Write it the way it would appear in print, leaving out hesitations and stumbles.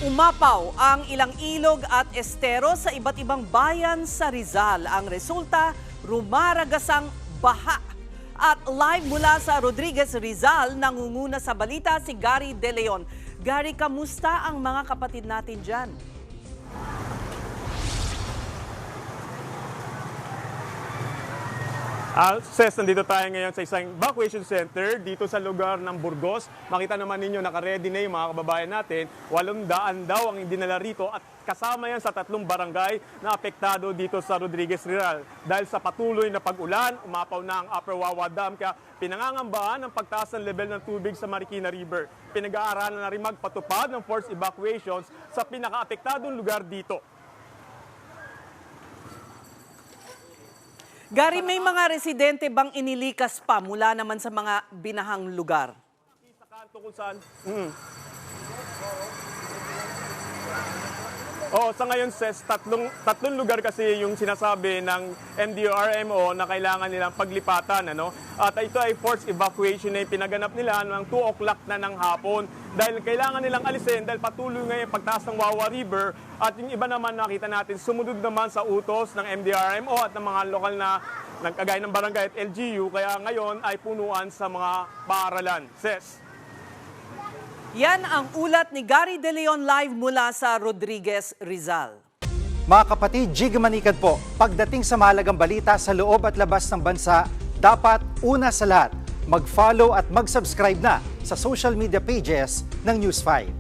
Umapaw ang ilang ilog at estero sa iba't ibang bayan sa Rizal. Ang resulta, rumaragasang baha. At live mula sa Rodriguez, Rizal, nangunguna sa balita si Gary De Leon. Gary, kamusta ang mga kapatid natin dyan? Ses, nandito tayo ngayon sa isang evacuation center dito sa lugar ng Burgos. Makita naman ninyo, naka-ready na yung mga kababayan natin. 800 daw ang dinala rito at kasama yan sa 3 barangay na apektado dito sa Rodriguez, Rizal. Dahil sa patuloy na pag-ulan, umapaw na ang Upper Wawa Dam, kaya pinangangambahan ang pagtaas ng level ng tubig sa Marikina River. Pinag-aaralan na rin magpatupad ng forced evacuations sa pinaka-apektadong lugar dito. Gary, may mga residente bang inilikas pa mula naman sa mga binahang lugar? Sa kanto kung saan... sa ngayon, Ses, tatlong lugar kasi yung sinasabi ng MDRMO na kailangan nilang paglipatan. At ito ay forced evacuation na pinaganap nila ng 2 o'clock na ng hapon. Dahil kailangan nilang alisin dahil patuloy ngayon pagtaas ng Wawa River. At yung iba naman nakita natin, sumunod naman sa utos ng MDRMO at ng mga lokal na kagaya ng barangay at LGU. Kaya ngayon ay punuan sa mga paaralan. Ses. Yan ang ulat ni Gary De Leon live mula sa Rodriguez, Rizal. Mga kapatid, Jig Manikad po, pagdating sa mahalagang balita sa loob at labas ng bansa, dapat una sa lahat, mag-follow at mag-subscribe na sa social media pages ng News 5.